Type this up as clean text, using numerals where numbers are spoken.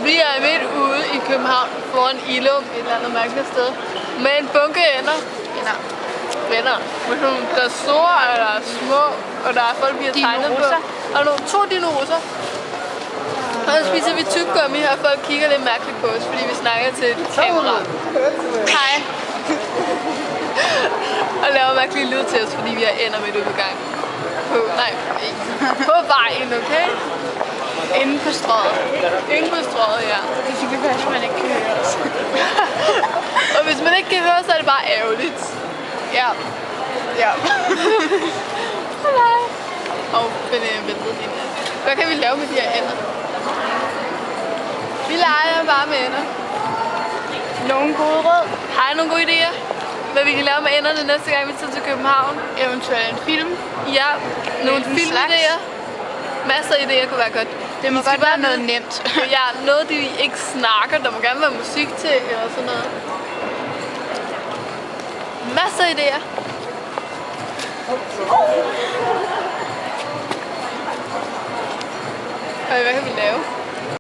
Vi er midt ude i København foran Ilum, et eller andet mærkeligt sted, med en bunke venner. Der er store, og der er små, og der er folk, vi har tegnet på. Og to dinosaurer. Og så spiser vi tyggegummi, og folk kigger lidt mærkeligt på os, fordi vi snakker til et kamera. Hej. Og laver mærkelige lyd til os, fordi vi er ender midt ude på gangen. På vejen, okay? Inde på strøget. Inde på strøget, ja. Det kan være, at man ikke kan høre os. Og hvis man ikke kan høre, så er det bare ærgerligt. Ja. Hej. Og ventede hende. Hvad kan vi lave med de her ender? Vi leger bare med ender. Nogle gode råd. Har I nogle gode idéer? Hvad vi kan lave med enderne næste gang, vi tager til København? Eventuelt en film. Ja, nogle filmidéer. Masser af idéer kunne være godt. Det må godt være noget nemt. Ja, noget de ikke snakker. Der må gerne være musik til eller sådan noget. Masser af idéer. Og hvad kan vi lave?